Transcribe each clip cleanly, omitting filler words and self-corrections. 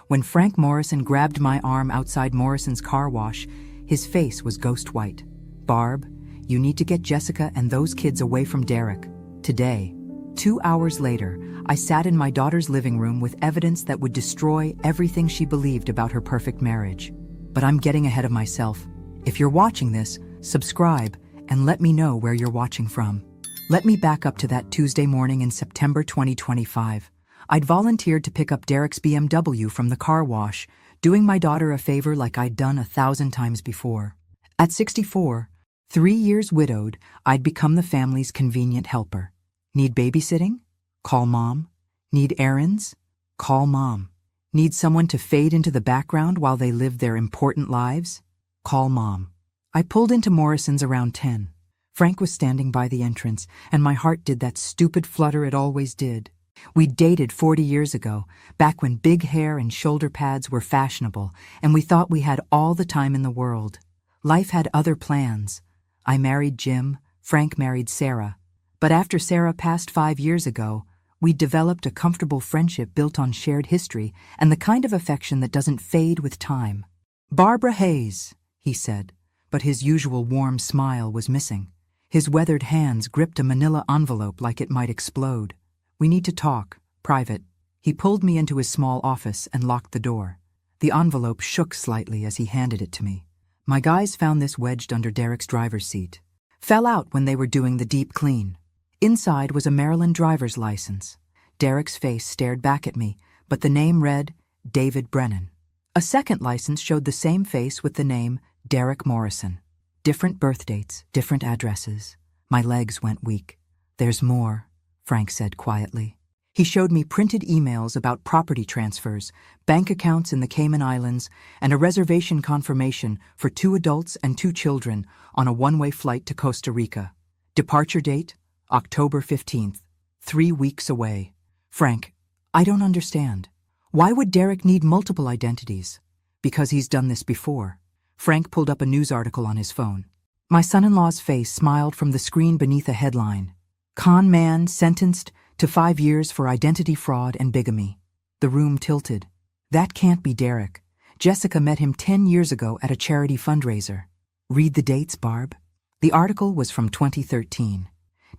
When Frank Morrison grabbed my arm outside Morrison's car wash, his face was ghost white. "Barb, you need to get Jessica and those kids away from Derek. Today." 2 hours later, I sat in my daughter's living room with evidence that would destroy everything she believed about her perfect marriage. But I'm getting ahead of myself. If you're watching this, subscribe and let me know where you're watching from. Let me back up to that Tuesday morning in September 2025. I'd volunteered to pick up Derek's BMW from the car wash, doing my daughter a favor like I'd done 1,000 times before. At 64, 3 years widowed, I'd become the family's convenient helper. Need babysitting? Call mom. Need errands? Call mom. Need someone to fade into the background while they live their important lives? Call mom. I pulled into Morrison's around 10. Frank was standing by the entrance, and my heart did that stupid flutter it always did. We'd dated 40 years ago, back when big hair and shoulder pads were fashionable, and we thought we had all the time in the world. Life had other plans. I married Jim, Frank married Sarah. But after Sarah passed 5 years ago, we developed a comfortable friendship built on shared history and the kind of affection that doesn't fade with time. "Barbara Hayes," he said, but his usual warm smile was missing. His weathered hands gripped a manila envelope like it might explode. "We need to talk, private." He pulled me into his small office and locked the door. The envelope shook slightly as he handed it to me. My guys found this wedged under Derek's driver's seat. Fell out when they were doing the deep clean. Inside was a Maryland driver's license. Derek's face stared back at me, but the name read David Brennan. A second license showed the same face with the name Derek Morrison. Different birth dates, different addresses. My legs went weak. "There's more," Frank said quietly. He showed me printed emails about property transfers, bank accounts in the Cayman Islands, and a reservation confirmation for 2 adults and 2 children on a one-way flight to Costa Rica. Departure date, October 15th, 3 weeks away. "Frank, I don't understand. Why would Derek need multiple identities?" "Because he's done this before." Frank pulled up a news article on his phone. My son-in-law's face smiled from the screen beneath a headline. "Con man sentenced to 5 years for identity fraud and bigamy." The room tilted. That can't be Derek. Jessica met him 10 years ago at a charity fundraiser. "Read the dates, Barb." The article was from 2013.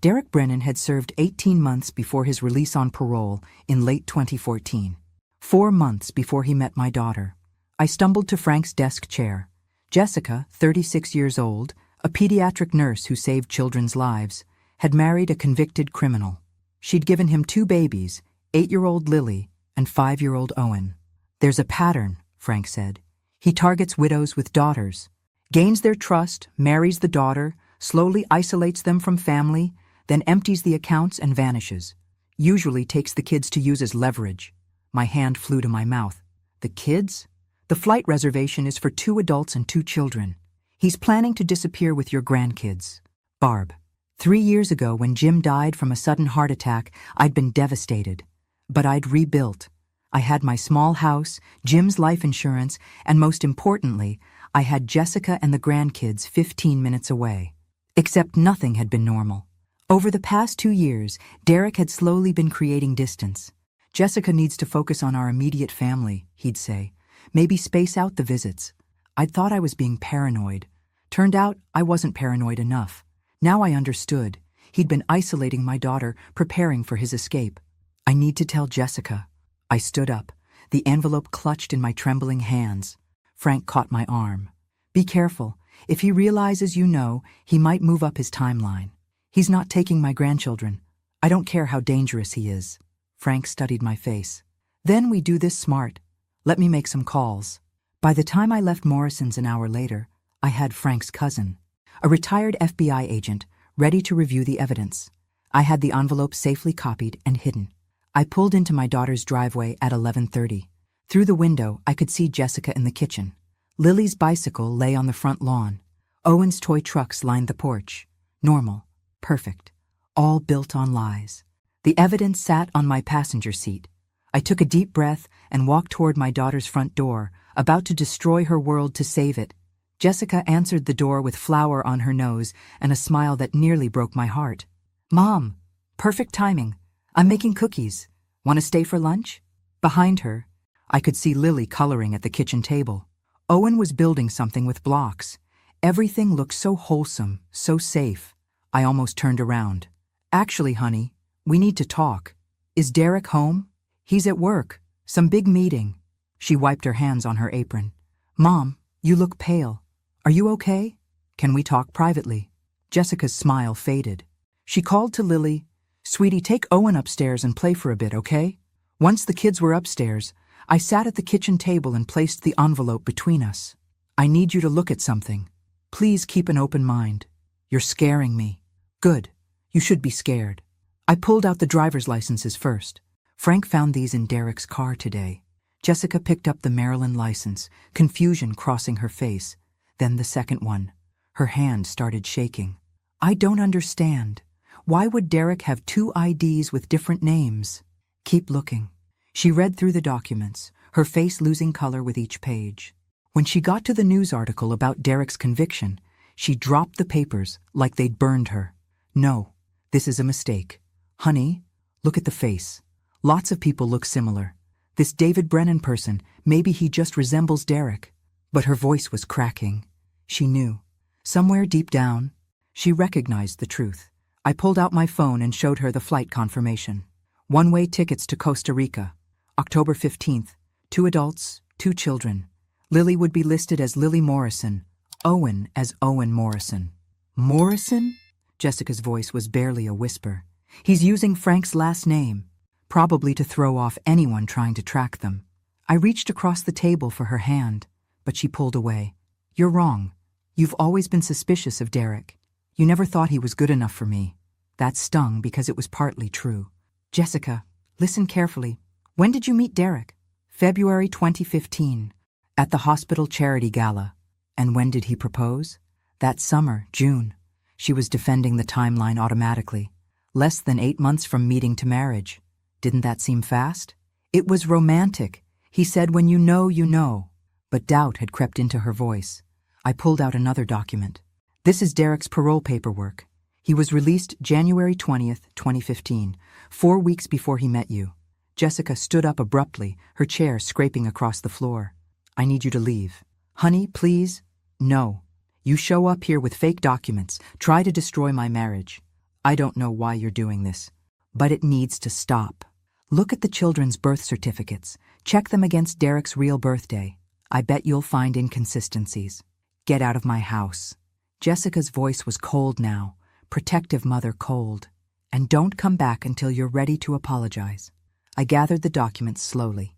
Derek Brennan had served 18 months before his release on parole in late 2014. 4 months before he met my daughter. I stumbled to Frank's desk chair. Jessica, 36 years old, a pediatric nurse who saved children's lives, had married a convicted criminal. She'd given him 2 babies, 8-year-old Lily and 5-year-old Owen. "There's a pattern," Frank said. "He targets widows with daughters, gains their trust, marries the daughter, slowly isolates them from family, then empties the accounts and vanishes. Usually takes the kids to use as leverage." My hand flew to my mouth. "The kids? The flight reservation is for 2 adults and 2 children. He's planning to disappear with your grandkids." "Barb, 3 years ago when Jim died from a sudden heart attack, I'd been devastated. But I'd rebuilt. I had my small house, Jim's life insurance, and most importantly, I had Jessica and the grandkids 15 minutes away. Except nothing had been normal. Over the past 2 years, Derek had slowly been creating distance. "Jessica needs to focus on our immediate family," he'd say. "Maybe space out the visits." I'd thought I was being paranoid. Turned out I wasn't paranoid enough. Now I understood. He'd been isolating my daughter, preparing for his escape. "I need to tell Jessica." I stood up, the envelope clutched in my trembling hands. Frank caught my arm. "Be careful. If he realizes you know, he might move up his timeline. He's not taking my grandchildren. I don't care how dangerous he is." Frank studied my face. "Then we do this smart. Let me make some calls." By the time I left Morrison's an hour later, I had Frank's cousin, a retired FBI agent, ready to review the evidence. I had the envelope safely copied and hidden. I pulled into my daughter's driveway at 11:30. Through the window, I could see Jessica in the kitchen. Lily's bicycle lay on the front lawn. Owen's toy trucks lined the porch. Normal. Perfect. All built on lies. The evidence sat on my passenger seat. I took a deep breath and walked toward my daughter's front door, about to destroy her world to save it. Jessica answered the door with flour on her nose and a smile that nearly broke my heart. "Mom, perfect timing. I'm making cookies. Want to stay for lunch?" Behind her, I could see Lily coloring at the kitchen table. Owen was building something with blocks. Everything looked so wholesome, so safe. I almost turned around. Actually, honey, we need to talk. Is Derek home? He's at work. Some big meeting. She wiped her hands on her apron. Mom, you look pale. Are you okay? Can we talk privately? Jessica's smile faded. She called to Lily, Sweetie, take Owen upstairs and play for a bit, okay? Once the kids were upstairs, I sat at the kitchen table and placed the envelope between us. I need you to look at something. Please keep an open mind. You're scaring me. Good. You should be scared. I pulled out the driver's licenses first. Frank found these in Derek's car today. Jessica picked up the Maryland license, confusion crossing her face. Then the second one. Her hand started shaking. I don't understand. Why would Derek have two IDs with different names? Keep looking. She read through the documents, her face losing color with each page. When she got to the news article about Derek's conviction, she dropped the papers like they'd burned her. No, this is a mistake. Honey, look at the face. Lots of people look similar. This David Brennan person, maybe he just resembles Derek. But her voice was cracking. She knew. Somewhere deep down, she recognized the truth. I pulled out my phone and showed her the flight confirmation. One-way tickets to Costa Rica, October 15th. 2 adults, 2 children. Lily would be listed as Lily Morrison, Owen as Owen Morrison. Morrison? Jessica's voice was barely a whisper. He's using Frank's last name, probably to throw off anyone trying to track them. I reached across the table for her hand, but she pulled away. You're wrong. You've always been suspicious of Derek. You never thought he was good enough for me. That stung because it was partly true. Jessica, listen carefully. When did you meet Derek? February 2015, at the hospital charity gala. And when did he propose? That summer, June. She was defending the timeline automatically. Less than 8 months from meeting to marriage. Didn't that seem fast? It was romantic. He said, when you know, you know. But doubt had crept into her voice. I pulled out another document. This is Derek's parole paperwork. He was released January 20th, 2015, 4 weeks before he met you. Jessica stood up abruptly, her chair scraping across the floor. I need you to leave. Honey, please? No. You show up here with fake documents, try to destroy my marriage. I don't know why you're doing this, but it needs to stop. Look at the children's birth certificates. Check them against Derek's real birthday. I bet you'll find inconsistencies. Get out of my house. Jessica's voice was cold now, protective mother cold. And don't come back until you're ready to apologize. I gathered the documents slowly.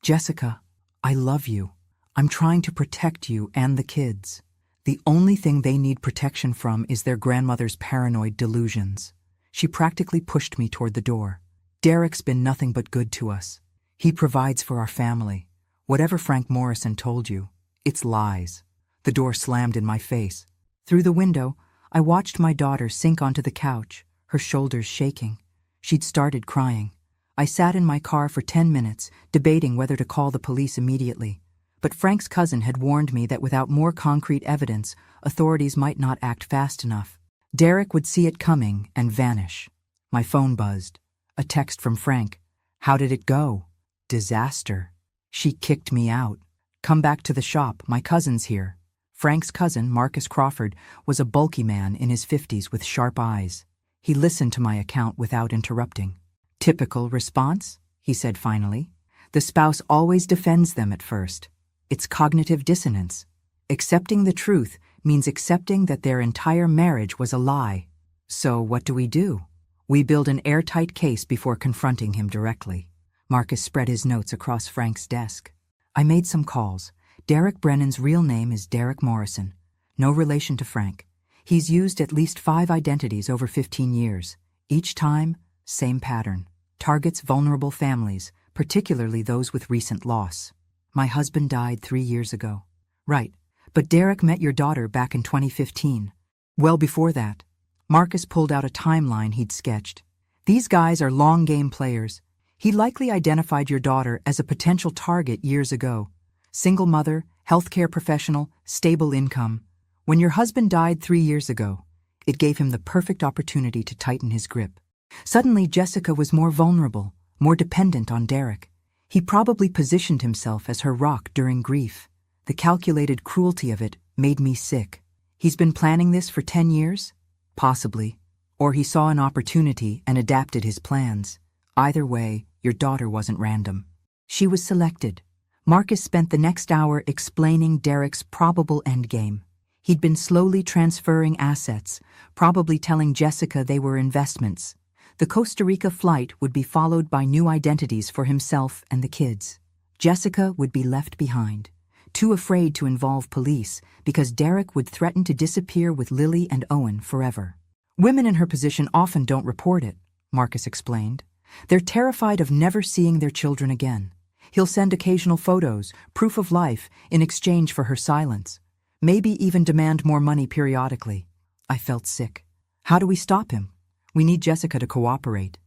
Jessica, I love you. I'm trying to protect you and the kids. The only thing they need protection from is their grandmother's paranoid delusions. She practically pushed me toward the door. Derek's been nothing but good to us. He provides for our family. Whatever Frank Morrison told you, it's lies. The door slammed in my face. Through the window, I watched my daughter sink onto the couch, her shoulders shaking. She'd started crying. I sat in my car for 10 minutes, debating whether to call the police immediately. But Frank's cousin had warned me that without more concrete evidence, authorities might not act fast enough. Derek would see it coming and vanish. My phone buzzed. A text from Frank. How did it go? Disaster. She kicked me out. Come back to the shop, my cousin's here. Frank's cousin, Marcus Crawford, was a bulky man in his 50s with sharp eyes. He listened to my account without interrupting. Typical response, he said finally. The spouse always defends them at first. It's cognitive dissonance. Accepting the truth means accepting that their entire marriage was a lie. So what do? We build an airtight case before confronting him directly. Marcus spread his notes across Frank's desk. I made some calls. Derek Brennan's real name is Derek Morrison. No relation to Frank. He's used at least 5 identities over 15 years. Each time, same pattern. Targets vulnerable families, particularly those with recent loss. My husband died 3 years ago. Right, but Derek met your daughter back in 2015. Well before that. Marcus pulled out a timeline he'd sketched. These guys are long-game players. He likely identified your daughter as a potential target years ago. Single mother, healthcare professional, stable income. When your husband died 3 years ago, it gave him the perfect opportunity to tighten his grip. Suddenly, Jessica was more vulnerable, more dependent on Derek. He probably positioned himself as her rock during grief. The calculated cruelty of it made me sick. He's been planning this for 10 years? Possibly. Or he saw an opportunity and adapted his plans. Either way, your daughter wasn't random. She was selected. Marcus spent the next hour explaining Derek's probable endgame. He'd been slowly transferring assets, probably telling Jessica they were investments. The Costa Rica flight would be followed by new identities for himself and the kids. Jessica would be left behind, too afraid to involve police because Derek would threaten to disappear with Lily and Owen forever. Women in her position often don't report it, Marcus explained. They're terrified of never seeing their children again. He'll send occasional photos, proof of life, in exchange for her silence. Maybe even demand more money periodically. I felt sick. How do we stop him? We need Jessica to cooperate.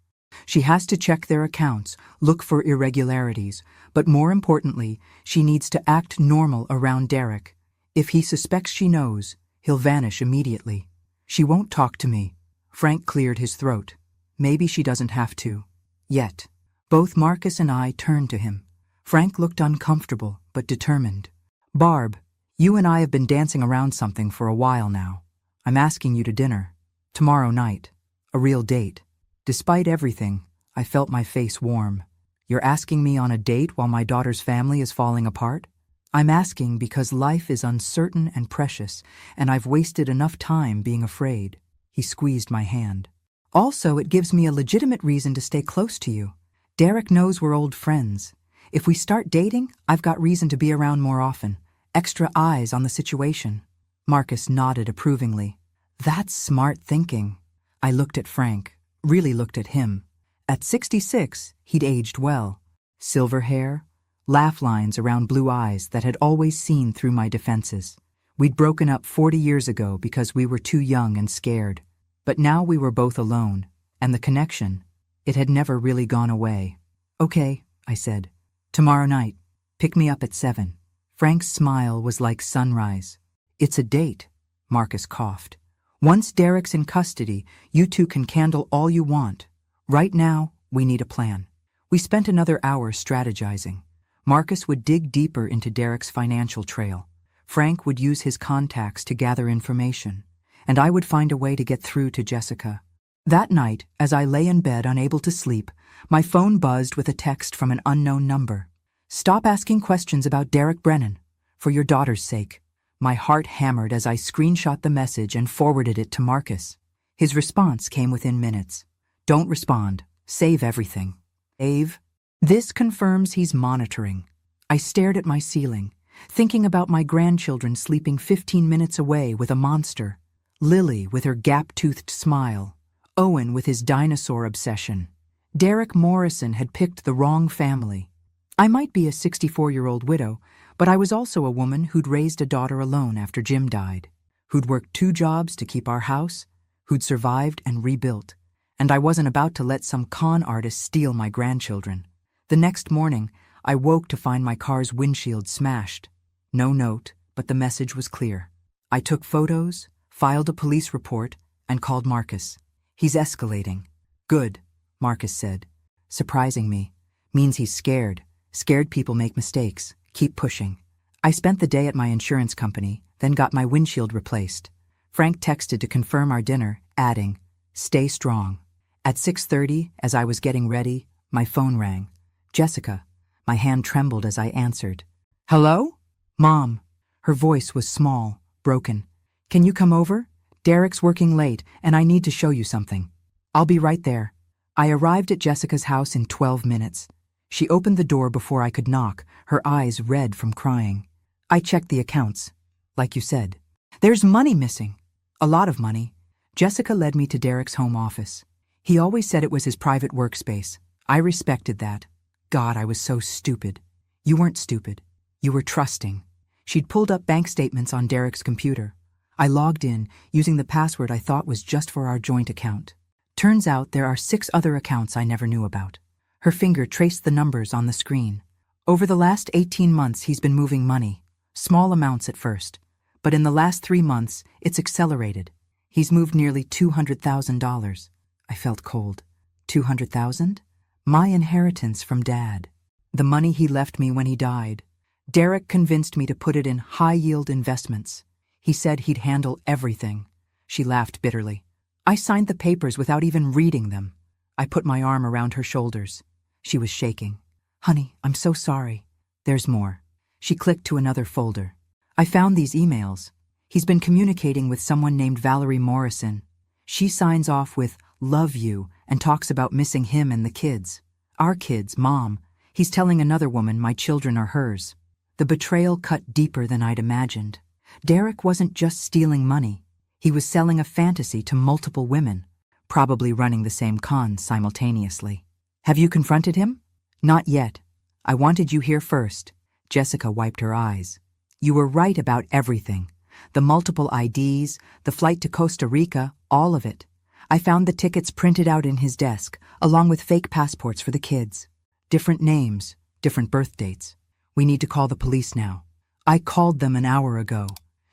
She has to check their accounts, look for irregularities, but more importantly, she needs to act normal around Derek. If he suspects she knows, he'll vanish immediately. She won't talk to me. Frank cleared his throat. Maybe she doesn't have to. Yet. Both Marcus and I turned to him. Frank looked uncomfortable, but determined. Barb, you and I have been dancing around something for a while now. I'm asking you to dinner. Tomorrow night. A real date. Despite everything, I felt my face warm. You're asking me on a date while my daughter's family is falling apart? I'm asking because life is uncertain and precious, and I've wasted enough time being afraid. He squeezed my hand. Also, it gives me a legitimate reason to stay close to you. Derek knows we're old friends. If we start dating, I've got reason to be around more often. Extra eyes on the situation. Marcus nodded approvingly. That's smart thinking. I looked at Frank, really looked at him. At 66, he'd aged well. Silver hair, laugh lines around blue eyes that had always seen through my defenses. We'd broken up 40 years ago because we were too young and scared. But now we were both alone, and the connection, it had never really gone away. Okay, I said. Tomorrow night, pick me up at 7. Frank's smile was like sunrise. It's a date, Marcus coughed. Once Derek's in custody, you two can candle all you want. Right now, we need a plan. We spent another hour strategizing. Marcus would dig deeper into Derek's financial trail. Frank would use his contacts to gather information. And I would find a way to get through to Jessica. That night, as I lay in bed unable to sleep, my phone buzzed with a text from an unknown number. Stop asking questions about Derek Brennan. For your daughter's sake. My heart hammered as I screenshot the message and forwarded it to Marcus. His response came within minutes. Don't respond. Save everything. Ave. This confirms he's monitoring. I stared at my ceiling, thinking about my grandchildren sleeping 15 minutes away with a monster. Lily with her gap-toothed smile. Owen with his dinosaur obsession. Derek Morrison had picked the wrong family. I might be a 64-year-old widow, but I was also a woman who'd raised a daughter alone after Jim died, who'd worked 2 jobs to keep our house, who'd survived and rebuilt, and I wasn't about to let some con artist steal my grandchildren. The next morning, I woke to find my car's windshield smashed. No note, but the message was clear. I took photos, filed a police report, and called Marcus. He's escalating. Good, Marcus said. Surprising me. Means he's scared. Scared people make mistakes. Keep pushing. I spent the day at my insurance company, then got my windshield replaced. Frank texted to confirm our dinner, adding, stay strong. At 6:30, as I was getting ready, my phone rang. Jessica. My hand trembled as I answered. Hello? Mom. Her voice was small, broken. Can you come over? Derek's working late, and I need to show you something. I'll be right there. I arrived at Jessica's house in 12 minutes. She opened the door before I could knock, her eyes red from crying. I checked the accounts. Like you said. There's money missing. A lot of money. Jessica led me to Derek's home office. He always said it was his private workspace. I respected that. God, I was so stupid. You weren't stupid. You were trusting. She'd pulled up bank statements on Derek's computer. I logged in, using the password I thought was just for our joint account. Turns out there are 6 other accounts I never knew about. Her finger traced the numbers on the screen. Over the last 18 months, he's been moving money. Small amounts at first. But in the last 3 months, it's accelerated. He's moved nearly $200,000. I felt cold. $200,000? My inheritance from Dad. The money he left me when he died. Derek convinced me to put it in high-yield investments. He said he'd handle everything. She laughed bitterly. I signed the papers without even reading them. I put my arm around her shoulders. She was shaking. Honey, I'm so sorry. There's more. She clicked to another folder. I found these emails. He's been communicating with someone named Valerie Morrison. She signs off with "love you" and talks about missing him and the kids. Our kids, Mom. He's telling another woman my children are hers. The betrayal cut deeper than I'd imagined. Derek wasn't just stealing money. He was selling a fantasy to multiple women, probably running the same con simultaneously. Have you confronted him? Not yet. I wanted you here first. Jessica wiped her eyes. You were right about everything. The multiple IDs, the flight to Costa Rica, all of it. I found the tickets printed out in his desk, along with fake passports for the kids. Different names, different birth dates. We need to call the police now. I called them an hour ago.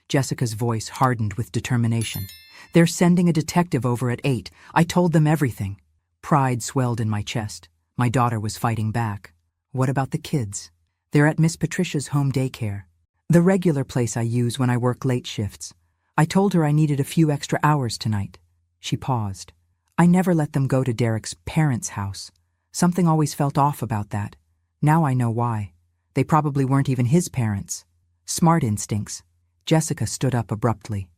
Jessica's voice hardened with determination. They're sending a detective over at 8. I told them everything. Pride swelled in my chest. My daughter was fighting back. What about the kids? They're at Miss Patricia's home daycare, the regular place I use when I work late shifts. I told her I needed a few extra hours tonight. She paused. I never let them go to Derek's parents' house. Something always felt off about that. Now I know why. They probably weren't even his parents. Smart instincts. Jessica stood up abruptly.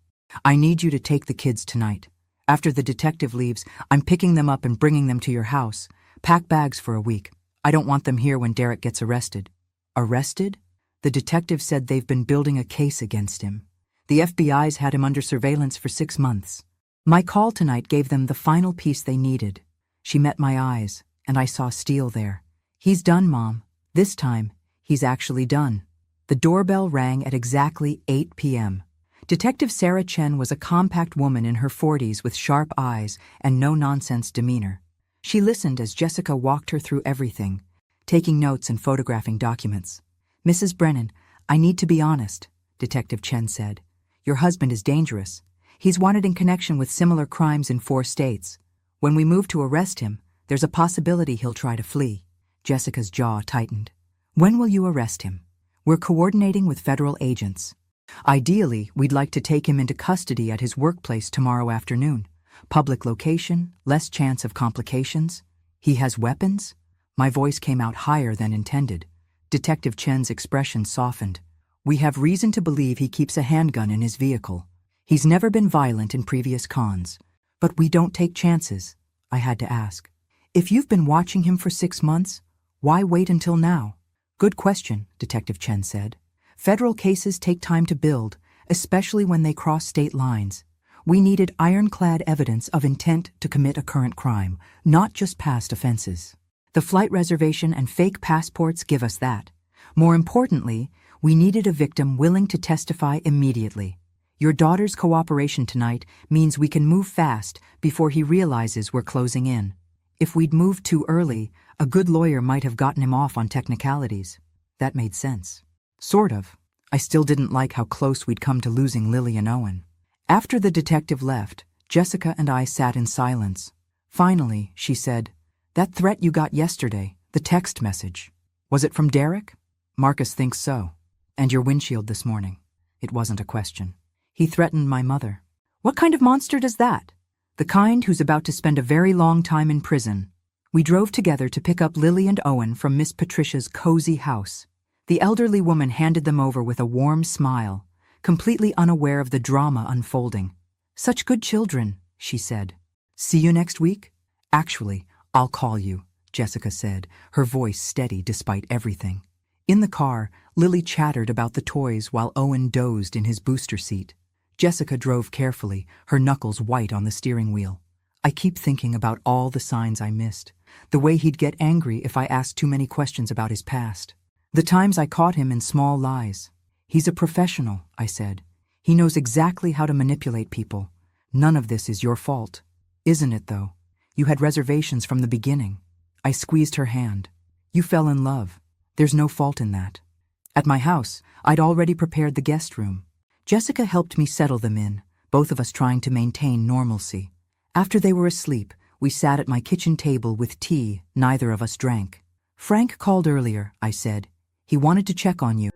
I need you to take the kids tonight. After the detective leaves, I'm picking them up and bringing them to your house. Pack bags for a week. I don't want them here when Derek gets arrested. Arrested? The detective said they've been building a case against him. The FBI's had him under surveillance for 6 months. My call tonight gave them the final piece they needed. She met my eyes, and I saw steel there. He's done, Mom. This time, he's actually done. The doorbell rang at exactly 8 p.m. Detective Sarah Chen was a compact woman in her 40s with sharp eyes and no-nonsense demeanor. She listened as Jessica walked her through everything, taking notes and photographing documents. Mrs. Brennan, I need to be honest, Detective Chen said. Your husband is dangerous. He's wanted in connection with similar crimes in 4 states. When we move to arrest him, there's a possibility he'll try to flee. Jessica's jaw tightened. When will you arrest him? We're coordinating with federal agents. Ideally, we'd like to take him into custody at his workplace tomorrow afternoon. Public location, less chance of complications. He has weapons? My voice came out higher than intended. Detective Chen's expression softened. We have reason to believe he keeps a handgun in his vehicle. He's never been violent in previous cons. But we don't take chances. I had to ask. If you've been watching him for 6 months, why wait until now? Good question, Detective Chen said. Federal cases take time to build, especially when they cross state lines. We needed ironclad evidence of intent to commit a current crime, not just past offenses. The flight reservation and fake passports give us that. More importantly, we needed a victim willing to testify immediately. Your daughter's cooperation tonight means we can move fast before he realizes we're closing in. If we'd moved too early, a good lawyer might have gotten him off on technicalities. That made sense. Sort of. I still didn't like how close we'd come to losing Lily and Owen. After the detective left, Jessica and I sat in silence. Finally, she said, That threat you got yesterday, the text message, was it from Derek? Marcus thinks so. And your windshield this morning. It wasn't a question. He threatened my mother. What kind of monster does that? The kind who's about to spend a very long time in prison. We drove together to pick up Lily and Owen from Miss Patricia's cozy house. The elderly woman handed them over with a warm smile, completely unaware of the drama unfolding. Such good children, she said. See you next week? Actually, I'll call you, Jessica said, her voice steady despite everything. In the car, Lily chattered about the toys while Owen dozed in his booster seat. Jessica drove carefully, her knuckles white on the steering wheel. I keep thinking about all the signs I missed, the way he'd get angry if I asked too many questions about his past. The times I caught him in small lies. He's a professional, I said. He knows exactly how to manipulate people. None of this is your fault. Isn't it, though? You had reservations from the beginning. I squeezed her hand. You fell in love. There's no fault in that. At my house, I'd already prepared the guest room. Jessica helped me settle them in, both of us trying to maintain normalcy. After they were asleep, we sat at my kitchen table with tea neither of us drank. Frank called earlier, I said. He wanted to check on you.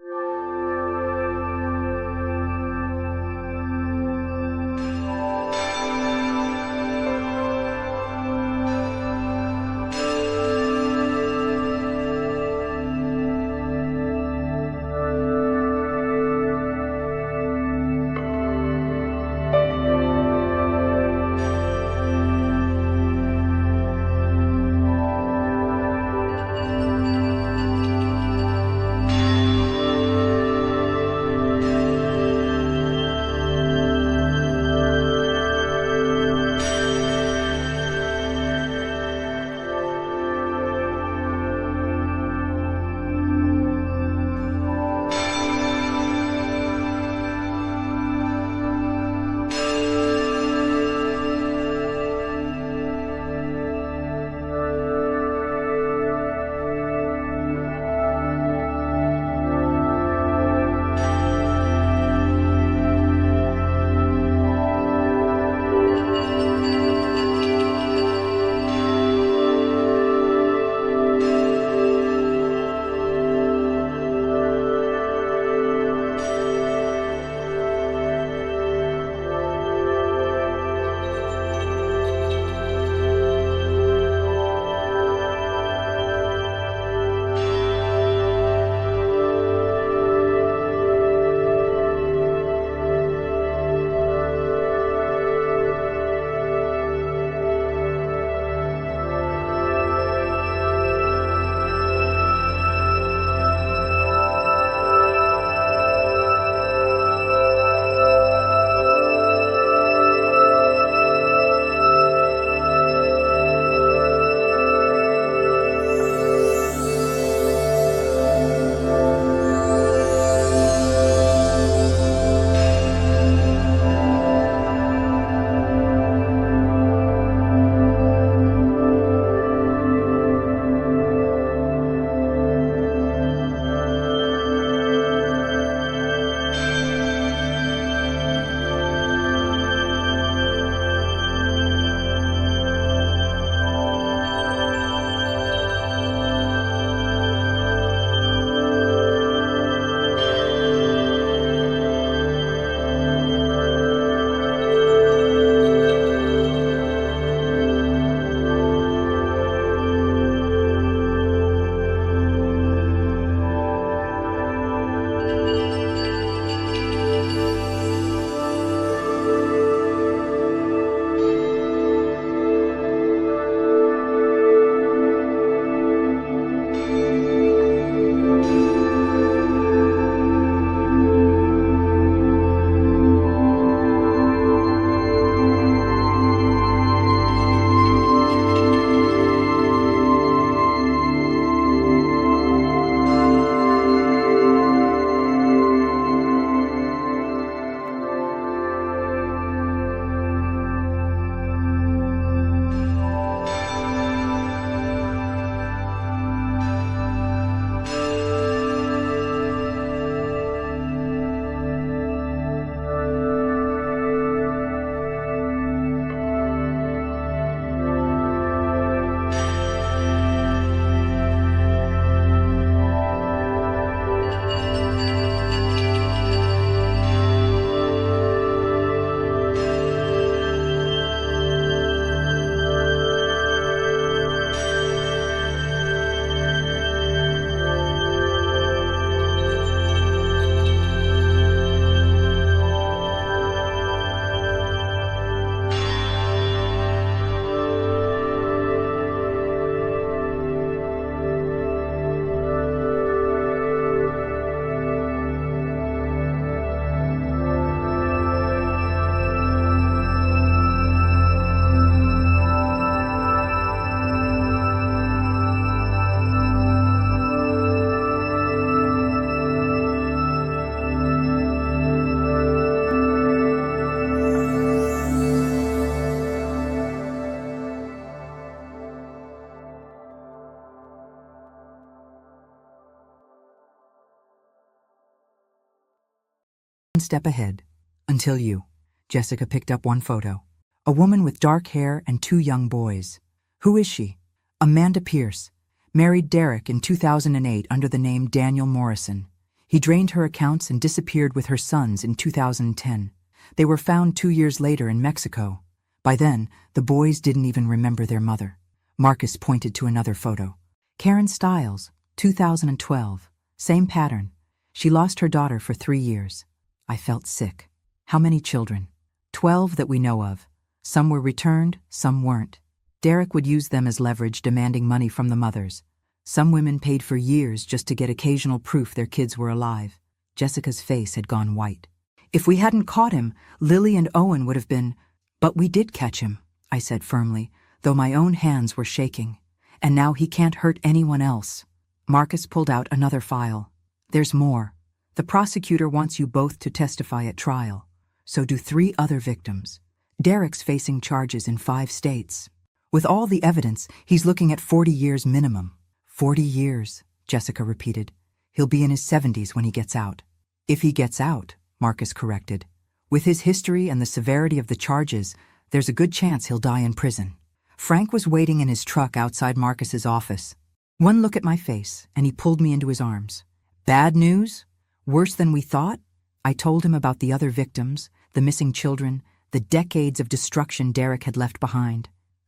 One step ahead. Until you. Jessica picked up one photo. A woman with dark hair and two young boys. Who is she? Amanda Pierce. Married Derek in 2008 under the name Daniel Morrison. He drained her accounts and disappeared with her sons in 2010. They were found 2 years later in Mexico. By then, the boys didn't even remember their mother. Marcus pointed to another photo. Karen Stiles, 2012. Same pattern. She lost her daughter for 3 years. I felt sick. How many children? 12 that we know of. Some were returned, some weren't. Derek would use them as leverage, demanding money from the mothers. Some women paid for years just to get occasional proof their kids were alive. Jessica's face had gone white. If we hadn't caught him, Lily and Owen would have been— But we did catch him, I said firmly, though my own hands were shaking. And now he can't hurt anyone else. Marcus pulled out another file. There's more. The prosecutor wants you both to testify at trial. So do 3 other victims. Derek's facing charges in 5 states. With all the evidence, he's looking at 40 years minimum. 40 years, Jessica repeated. He'll be in his 70s when he gets out. If he gets out, Marcus corrected. With his history and the severity of the charges, there's a good chance he'll die in prison. Frank was waiting in his truck outside Marcus's office. One look at my face, and he pulled me into his arms. Bad news? Worse than we thought? I told him about the other victims, the missing children, the decades of destruction Derek had left behind.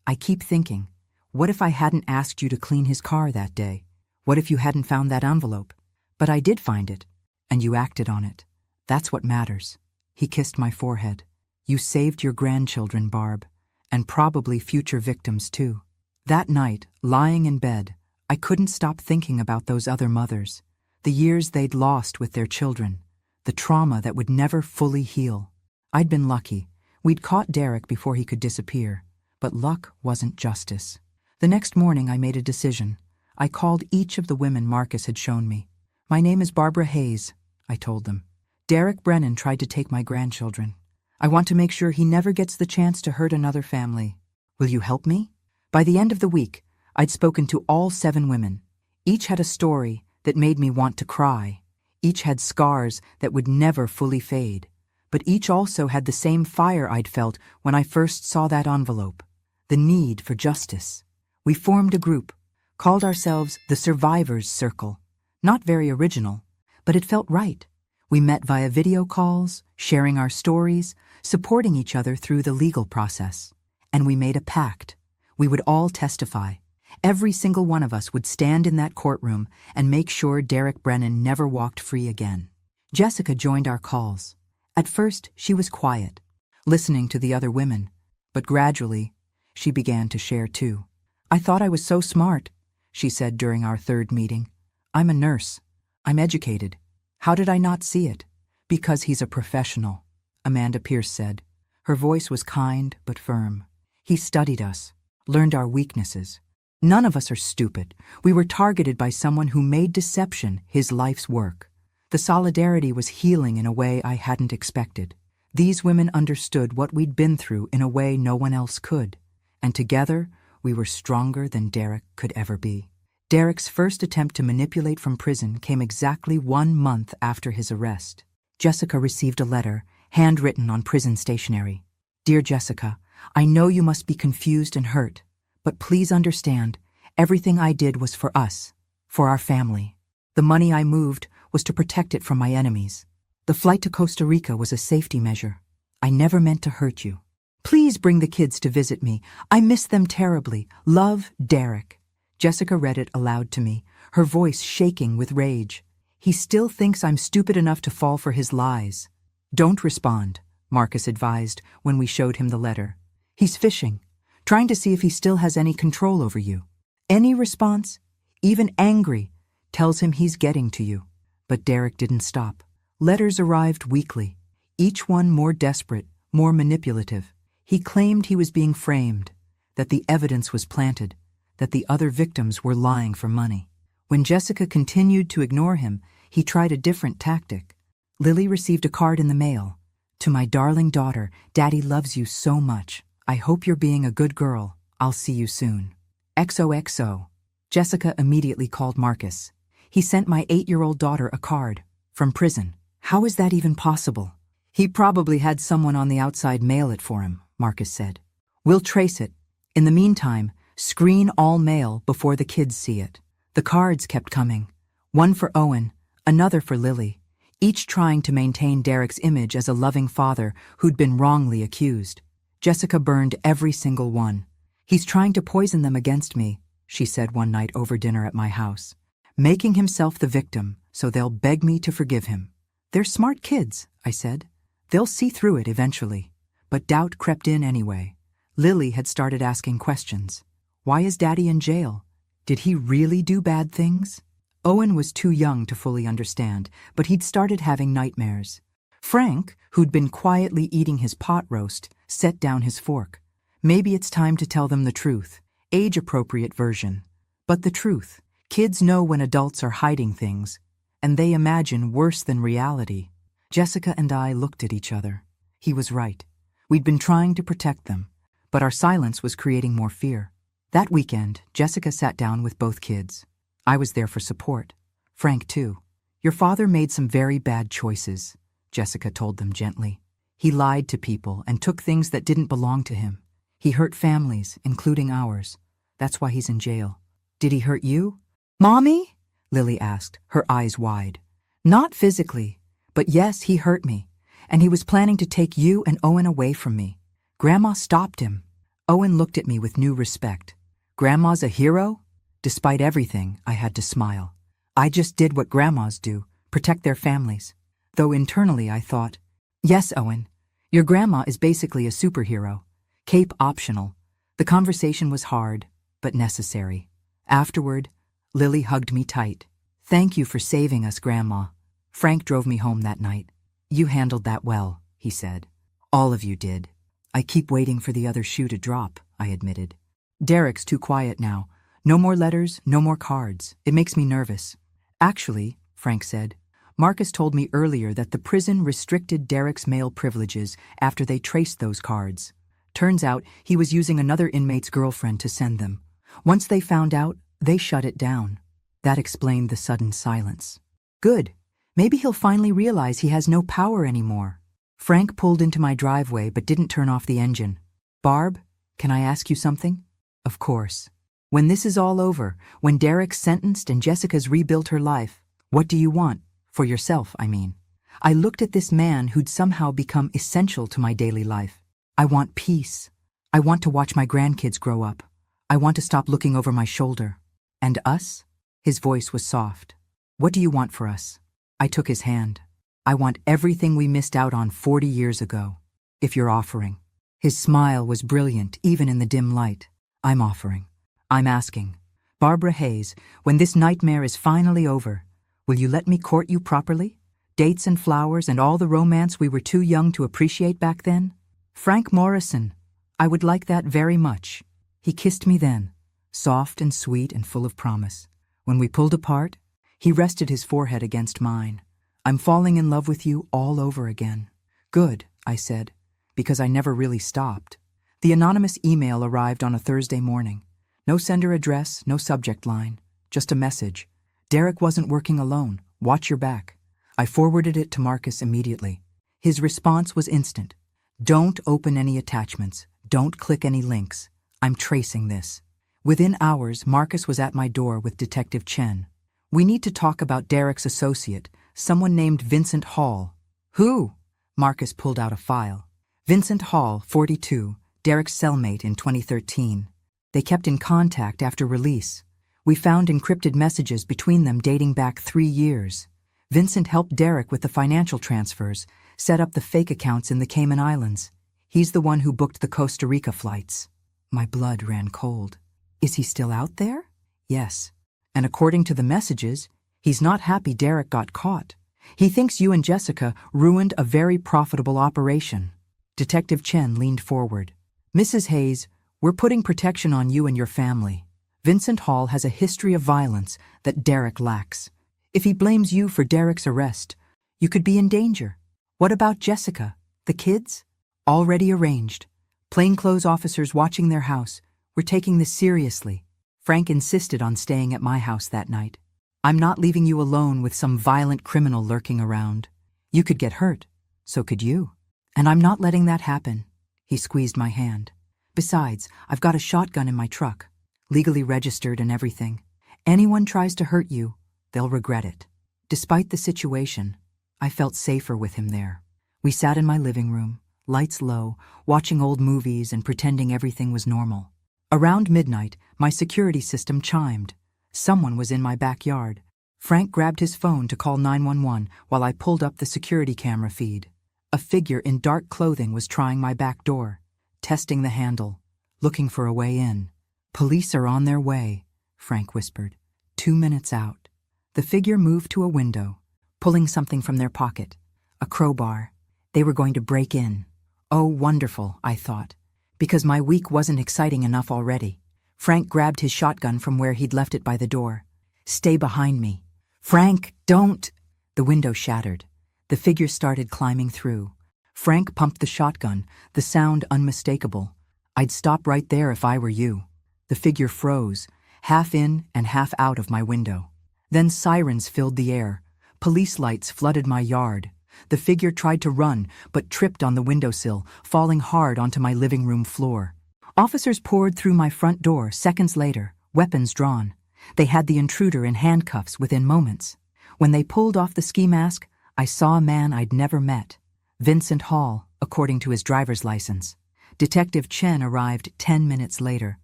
I keep thinking, what if I hadn't asked you to clean his car that day? What if you hadn't found that envelope? But I did find it, and you acted on it. That's what matters. He kissed my forehead. You saved your grandchildren, Barb, and probably future victims too. That night, lying in bed, I couldn't stop thinking about those other mothers, the years they'd lost with their children, the trauma that would never fully heal. I'd been lucky. We'd caught Derek before he could disappear, but luck wasn't justice. The next morning I made a decision. I called each of the women Marcus had shown me. My name is Barbara Hayes, I told them. Derek Brennan tried to take my grandchildren. I want to make sure he never gets the chance to hurt another family. Will you help me? By the end of the week, I'd spoken to all 7 women. Each had a story that made me want to cry. Each had scars that would never fully fade. But each also had the same fire I'd felt when I first saw that envelope. The need for justice. We formed a group, called ourselves the Survivors Circle. Not very original, but it felt right. We met via video calls, sharing our stories, supporting each other through the legal process. And we made a pact. We would all testify. Every single one of us would stand in that courtroom and make sure Derek Brennan never walked free again. Jessica joined our calls. At first, she was quiet, listening to the other women, but gradually, she began to share too. I thought I was so smart, she said during our 3rd meeting. I'm a nurse. I'm educated. How did I not see it? Because he's a professional, Amanda Pierce said. Her voice was kind but firm. He studied us, learned our weaknesses. None of us are stupid. We were targeted by someone who made deception his life's work. The solidarity was healing in a way I hadn't expected. These women understood what we'd been through in a way no one else could. And together, we were stronger than Derek could ever be. Derek's first attempt to manipulate from prison came exactly 1 month after his arrest. Jessica received a letter, handwritten on prison stationery. Dear Jessica, I know you must be confused and hurt, but please understand, everything I did was for us, for our family. The money I moved was to protect it from my enemies. The flight to Costa Rica was a safety measure. I never meant to hurt you. Please bring the kids to visit me. I miss them terribly. Love, Derek. Jessica read it aloud to me, her voice shaking with rage. He still thinks I'm stupid enough to fall for his lies. Don't respond, Marcus advised when we showed him the letter. He's fishing, trying to see if he still has any control over you. Any response, even angry, tells him he's getting to you. But Derek didn't stop. Letters arrived weekly, each one more desperate, more manipulative. He claimed he was being framed, that the evidence was planted, that the other victims were lying for money. When Jessica continued to ignore him, he tried a different tactic. Lily received a card in the mail. To my darling daughter, Daddy loves you so much. I hope you're being a good girl. I'll see you soon. XOXO. Jessica immediately called Marcus. He sent my 8-year-old daughter a card. From prison. How is that even possible? He probably had someone on the outside mail it for him, Marcus said. We'll trace it. In the meantime, screen all mail before the kids see it. The cards kept coming. One for Owen, another for Lily, each trying to maintain Derek's image as a loving father who'd been wrongly accused. Jessica burned every single one. "He's trying to poison them against me," she said one night over dinner at my house. "Making himself the victim so they'll beg me to forgive him." "They're smart kids," I said. "They'll see through it eventually." But doubt crept in anyway. Lily had started asking questions. Why is Daddy in jail? Did he really do bad things? Owen was too young to fully understand, but he'd started having nightmares. Frank, who'd been quietly eating his pot roast, set down his fork. Maybe it's time to tell them the truth. Age-appropriate version. But the truth. Kids know when adults are hiding things, and they imagine worse than reality. Jessica and I looked at each other. He was right. We'd been trying to protect them, but our silence was creating more fear. That weekend, Jessica sat down with both kids. I was there for support. Frank, too. "Your father made some very bad choices," Jessica told them gently. "He lied to people and took things that didn't belong to him. He hurt families, including ours. That's why he's in jail." "Did he hurt you?" "Mommy?" Lily asked, her eyes wide. "Not physically, but yes, he hurt me. And he was planning to take you and Owen away from me. Grandma stopped him." Owen looked at me with new respect. "Grandma's a hero?" Despite everything, I had to smile. I just did what grandmas do, protect their families. Though internally I thought, "Yes, Owen, your grandma is basically a superhero. Cape optional." The conversation was hard, but necessary. Afterward, Lily hugged me tight. "Thank you for saving us, Grandma." Frank drove me home that night. "You handled that well," he said. "All of you did." "I keep waiting for the other shoe to drop," I admitted. "Derek's too quiet now. No more letters, no more cards. It makes me nervous." "Actually," Frank said, "Marcus told me earlier that the prison restricted Derek's mail privileges after they traced those cards. Turns out he was using another inmate's girlfriend to send them. Once they found out, they shut it down." That explained the sudden silence. "Good. Maybe he'll finally realize he has no power anymore." Frank pulled into my driveway but didn't turn off the engine. "Barb, can I ask you something?" "Of course." "When this is all over, when Derek's sentenced and Jessica's rebuilt her life, what do you want? For yourself, I mean." I looked at this man who'd somehow become essential to my daily life. "I want peace. I want to watch my grandkids grow up. I want to stop looking over my shoulder." "And us?" His voice was soft. "What do you want for us?" I took his hand. "I want everything we missed out on 40 years ago, if you're offering." His smile was brilliant, even in the dim light. "I'm offering. I'm asking. Barbara Hayes, when this nightmare is finally over, will you let me court you properly? Dates and flowers and all the romance we were too young to appreciate back then? Frank Morrison, I would like that very much." He kissed me then, soft and sweet and full of promise. When we pulled apart, he rested his forehead against mine. "I'm falling in love with you all over again." "Good," I said, because I never really stopped. The anonymous email arrived on a Thursday morning. No sender address, no subject line, just a message. "Derek wasn't working alone. Watch your back." I forwarded it to Marcus immediately. His response was instant. "Don't open any attachments. Don't click any links. I'm tracing this." Within hours, Marcus was at my door with Detective Chen. "We need to talk about Derek's associate, someone named Vincent Hall." "Who?" Marcus pulled out a file. "Vincent Hall, 42, Derek's cellmate in 2013. They kept in contact after release. We found encrypted messages between them dating back 3 years. Vincent helped Derek with the financial transfers, set up the fake accounts in the Cayman Islands. He's the one who booked the Costa Rica flights." My blood ran cold. "Is he still out there?" "Yes. And according to the messages, he's not happy Derek got caught. He thinks you and Jessica ruined a very profitable operation." Detective Chen leaned forward. "Mrs. Hayes, we're putting protection on you and your family. Vincent Hall has a history of violence that Derek lacks. If he blames you for Derek's arrest, you could be in danger. What about Jessica? The kids?" "Already arranged. Plainclothes officers watching their house. We're taking this seriously." Frank insisted on staying at my house that night. "I'm not leaving you alone with some violent criminal lurking around. You could get hurt. So could you. And I'm not letting that happen." He squeezed my hand. "Besides, I've got a shotgun in my truck, legally registered and everything. Anyone tries to hurt you, they'll regret it. Despite the situation, I felt safer with him there. We sat in my living room, lights low, watching old movies and pretending everything was normal. Around midnight, my security system chimed. Someone was in my backyard. Frank grabbed his phone to call 911 while I pulled up the security camera feed. A figure in dark clothing was trying my back door, testing the handle, looking for a way in. "Police are on their way," Frank whispered. 2 minutes out. The figure moved to a window, pulling something from their pocket. A crowbar. They were going to break in. Oh, wonderful, I thought, because my week wasn't exciting enough already. Frank grabbed his shotgun from where he'd left it by the door. "Stay behind me." "Frank, don't!" The window shattered. The figure started climbing through. Frank pumped the shotgun, the sound unmistakable. "I'd stop right there if I were you." The figure froze, half in and half out of my window. Then sirens filled the air. Police lights flooded my yard. The figure tried to run, but tripped on the windowsill, falling hard onto my living room floor. Officers poured through my front door seconds later, weapons drawn. They had the intruder in handcuffs within moments. When they pulled off the ski mask, I saw a man I'd never met. Vincent Hall, according to his driver's license. Detective Chen arrived 10 minutes later.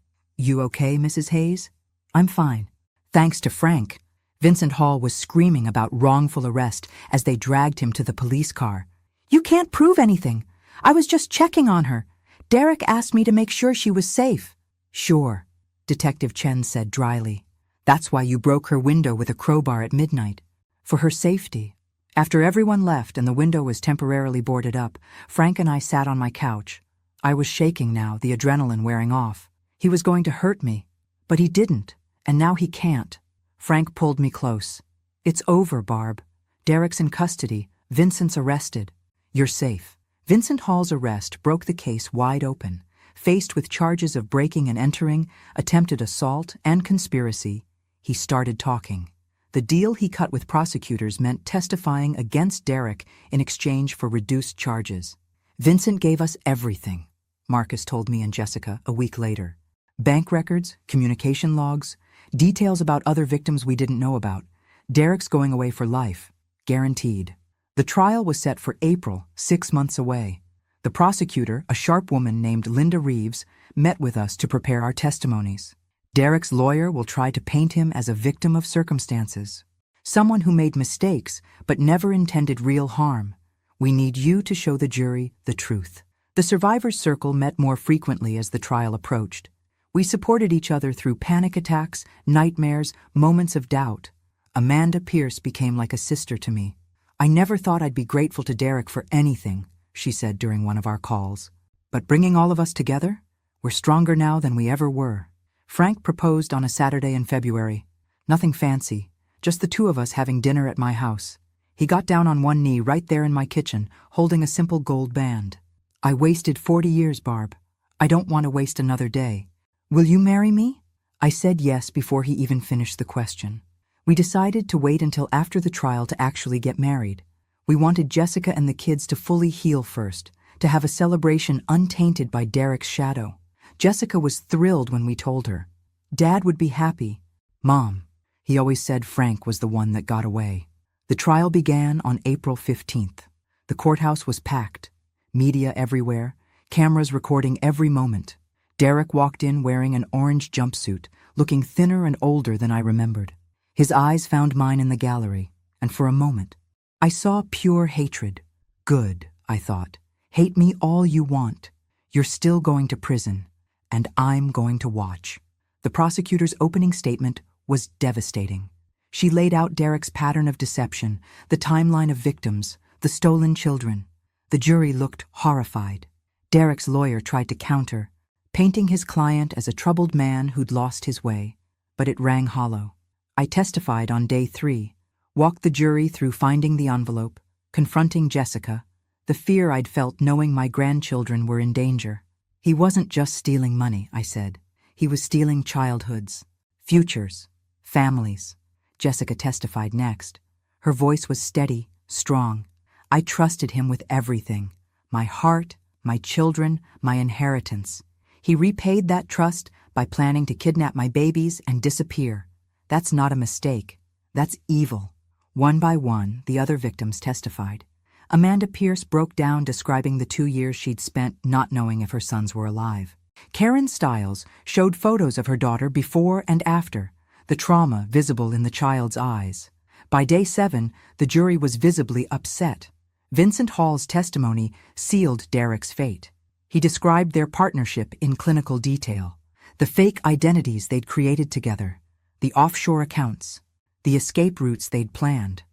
"You okay, Mrs. Hayes?" "I'm fine. Thanks to Frank." Vincent Hall was screaming about wrongful arrest as they dragged him to the police car. "You can't prove anything. I was just checking on her. Derek asked me to make sure she was safe." "Sure," Detective Chen said dryly. "That's why you broke her window with a crowbar at midnight. For her safety." After everyone left and the window was temporarily boarded up, Frank and I sat on my couch. I was shaking now, the adrenaline wearing off. He was going to hurt me, but he didn't, and now he can't. Frank pulled me close. "It's over, Barb. Derek's in custody. Vincent's arrested. You're safe." Vincent Hall's arrest broke the case wide open. Faced with charges of breaking and entering, attempted assault, and conspiracy, he started talking. The deal he cut with prosecutors meant testifying against Derek in exchange for reduced charges. "Vincent gave us everything," Marcus told me and Jessica a week later. "Bank records, communication logs, details about other victims we didn't know about. Derek's going away for life, guaranteed." The trial was set for April, 6 months away. The prosecutor, a sharp woman named Linda Reeves, met with us to prepare our testimonies. Derek's lawyer will try to paint him as a victim of circumstances, someone who made mistakes but never intended real harm. "We need you to show the jury the truth." The survivors' circle met more frequently as the trial approached. We supported each other through panic attacks, nightmares, moments of doubt. Amanda Pierce became like a sister to me. "I never thought I'd be grateful to Derek for anything," she said during one of our calls. "But bringing all of us together, we're stronger now than we ever were." Frank proposed on a Saturday in February. Nothing fancy, just the two of us having dinner at my house. He got down on one knee right there in my kitchen, holding a simple gold band. "I wasted 40 years, Barb. I don't want to waste another day. Will you marry me?" I said yes before he even finished the question. We decided to wait until after the trial to actually get married. We wanted Jessica and the kids to fully heal first, to have a celebration untainted by Derek's shadow. Jessica was thrilled when we told her. Dad would be happy. Mom, he always said Frank was the one that got away. The trial began on April 15th. The courthouse was packed. Media everywhere, cameras recording every moment. Derek walked in wearing an orange jumpsuit, looking thinner and older than I remembered. His eyes found mine in the gallery, and for a moment, I saw pure hatred. Good, I thought. Hate me all you want. You're still going to prison, and I'm going to watch. The prosecutor's opening statement was devastating. She laid out Derek's pattern of deception, the timeline of victims, the stolen children. The jury looked horrified. Derek's lawyer tried to counter, painting his client as a troubled man who'd lost his way, but it rang hollow. I testified on day 3, walked the jury through finding the envelope, confronting Jessica, the fear I'd felt knowing my grandchildren were in danger. He wasn't just stealing money, I said. He was stealing childhoods, futures, families. Jessica testified next. Her voice was steady, strong. I trusted him with everything, my heart, my children, my inheritance. He repaid that trust by planning to kidnap my babies and disappear. That's not a mistake. That's evil. One by one, the other victims testified. Amanda Pierce broke down describing the 2 years she'd spent not knowing if her sons were alive. Karen Stiles showed photos of her daughter before and after, the trauma visible in the child's eyes. By day 7, the jury was visibly upset. Vincent Hall's testimony sealed Derek's fate. He described their partnership in clinical detail, the fake identities they'd created together, the offshore accounts, the escape routes they'd planned.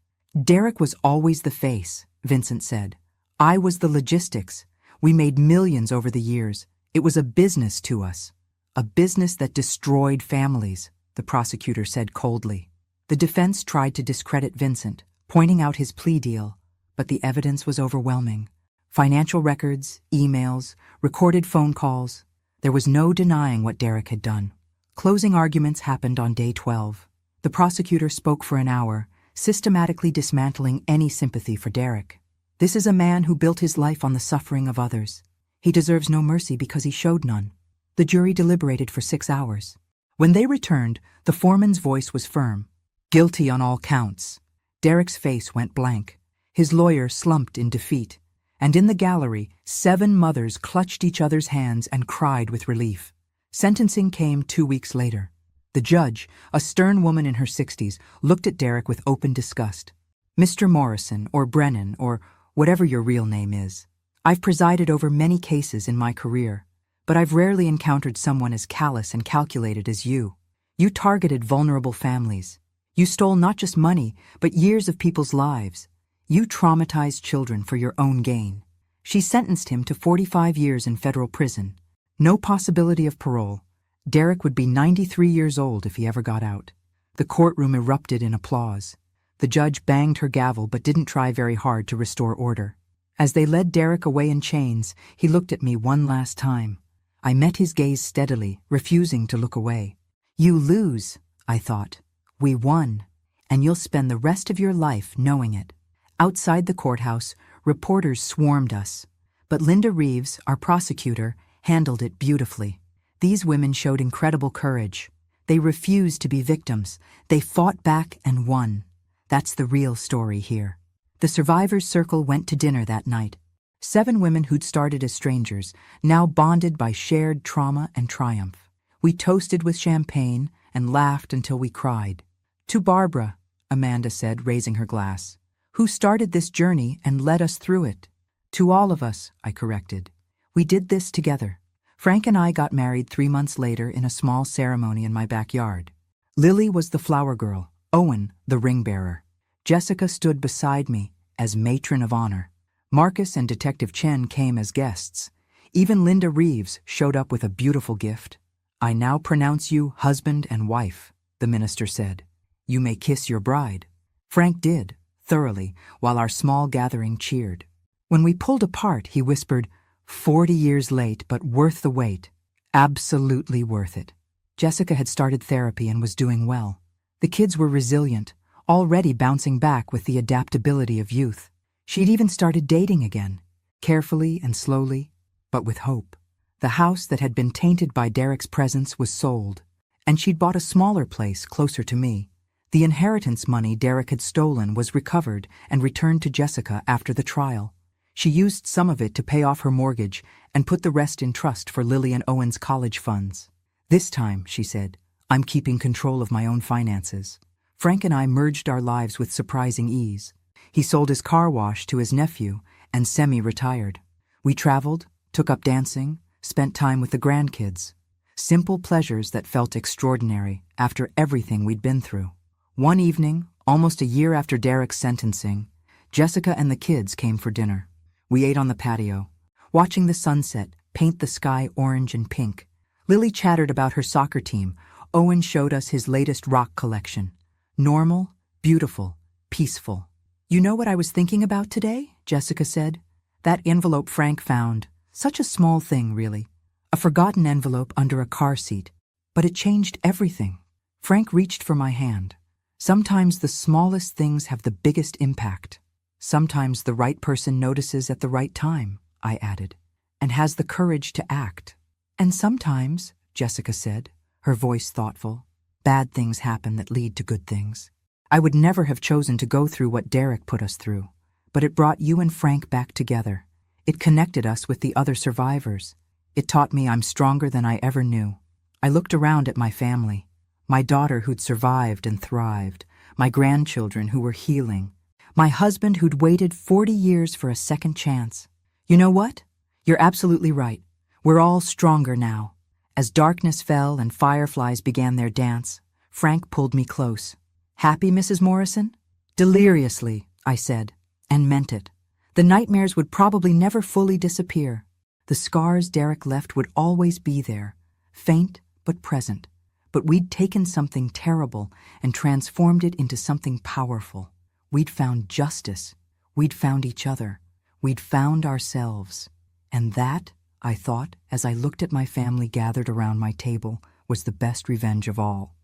Derek was always the face, Vincent said. I was the logistics. We made millions over the years. It was a business to us. A business that destroyed families, the prosecutor said coldly. The defense tried to discredit Vincent, pointing out his plea deal, but the evidence was overwhelming. Financial records, emails, recorded phone calls. There was no denying what Derek had done. Closing arguments happened on day 12. The prosecutor spoke for an hour, systematically dismantling any sympathy for Derek. This is a man who built his life on the suffering of others. He deserves no mercy because he showed none. The jury deliberated for 6 hours. When they returned, the foreman's voice was firm. Guilty on all counts. Derek's face went blank. His lawyer slumped in defeat. And in the gallery, 7 mothers clutched each other's hands and cried with relief. Sentencing came 2 weeks later. The judge, a stern woman in her 60s, looked at Derek with open disgust. Mr. Morrison, or Brennan, or whatever your real name is, I've presided over many cases in my career, but I've rarely encountered someone as callous and calculated as you. You targeted vulnerable families. You stole not just money, but years of people's lives. You traumatized children for your own gain. She sentenced him to 45 years in federal prison. No possibility of parole. Derek would be 93 years old if he ever got out. The courtroom erupted in applause. The judge banged her gavel but didn't try very hard to restore order. As they led Derek away in chains, he looked at me one last time. I met his gaze steadily, refusing to look away. You lose, I thought. We won, and you'll spend the rest of your life knowing it. Outside the courthouse, reporters swarmed us. But Linda Reeves, our prosecutor, handled it beautifully. These women showed incredible courage. They refused to be victims. They fought back and won. That's the real story here. The survivors' circle went to dinner that night. 7 women who'd started as strangers, now bonded by shared trauma and triumph. We toasted with champagne and laughed until we cried. To Barbara, Amanda said, raising her glass, who started this journey and led us through it. To all of us, I corrected. We did this together. Frank and I got married 3 months later in a small ceremony in my backyard. Lily was the flower girl, Owen the ring bearer. Jessica stood beside me as matron of honor. Marcus and Detective Chen came as guests. Even Linda Reeves showed up with a beautiful gift. I now pronounce you husband and wife, the minister said. You may kiss your bride. Frank did, thoroughly, while our small gathering cheered. When we pulled apart, he whispered, 40 years late, but worth the wait. Absolutely worth it. Jessica had started therapy and was doing well. The kids were resilient, already bouncing back with the adaptability of youth. She'd even started dating again, carefully and slowly, but with hope. The house that had been tainted by Derek's presence was sold, and she'd bought a smaller place closer to me. The inheritance money Derek had stolen was recovered and returned to Jessica after the trial. She used some of it to pay off her mortgage and put the rest in trust for Lily and Owen's college funds. This time, she said, I'm keeping control of my own finances. Frank and I merged our lives with surprising ease. He sold his car wash to his nephew and semi-retired. We traveled, took up dancing, spent time with the grandkids. Simple pleasures that felt extraordinary after everything we'd been through. One evening, almost a year after Derek's sentencing, Jessica and the kids came for dinner. We ate on the patio, watching the sunset paint the sky orange and pink. Lily chattered about her soccer team. Owen showed us his latest rock collection. Normal, beautiful, peaceful. You know what I was thinking about today? Jessica said. That envelope Frank found. Such a small thing, really. A forgotten envelope under a car seat. But it changed everything. Frank reached for my hand. Sometimes the smallest things have the biggest impact. Sometimes the right person notices at the right time, I added, and has the courage to act. And sometimes, Jessica said, her voice thoughtful, Bad things happen that lead to good things. I would never have chosen to go through what Derek put us through, but it brought you and Frank back together. It connected us with the other survivors. It taught me I'm stronger than I ever knew. I looked around at my family, my daughter who'd survived and thrived, my grandchildren who were healing, my husband who'd waited 40 years for a second chance. You know what? You're absolutely right. We're all stronger now. As darkness fell and fireflies began their dance, Frank pulled me close. Happy, Mrs. Morrison? Deliriously, I said, and meant it. The nightmares would probably never fully disappear. The scars Derek left would always be there, faint but present. But we'd taken something terrible and transformed it into something powerful. We'd found justice. We'd found each other. We'd found ourselves. And that, I thought, as I looked at my family gathered around my table, was the best revenge of all.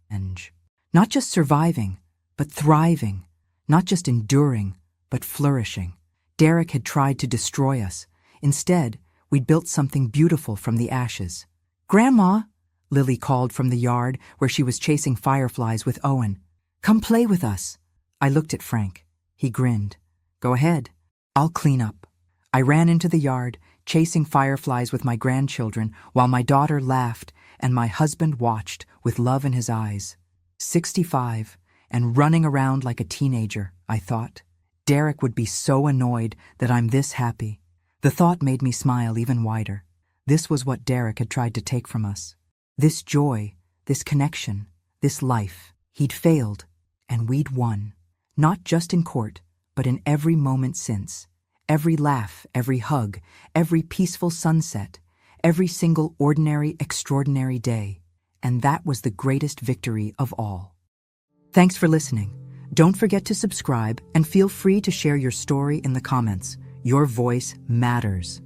Not just surviving, but thriving. Not just enduring, but flourishing. Derek had tried to destroy us. Instead, we'd built something beautiful from the ashes. "Grandma," Lily called from the yard where she was chasing fireflies with Owen. "Come play with us." I looked at Frank. He grinned. "Go ahead. I'll clean up." I ran into the yard, chasing fireflies with my grandchildren, while my daughter laughed and my husband watched with love in his eyes. 65, and running around like a teenager, I thought. Derek would be so annoyed that I'm this happy. The thought made me smile even wider. This was what Derek had tried to take from us. This joy, this connection, this life. He'd failed, and we'd won. Not just in court, but in every moment since. Every laugh, every hug, every peaceful sunset, every single ordinary, extraordinary day. And that was the greatest victory of all. Thanks for listening. Don't forget to subscribe and feel free to share your story in the comments. Your voice matters.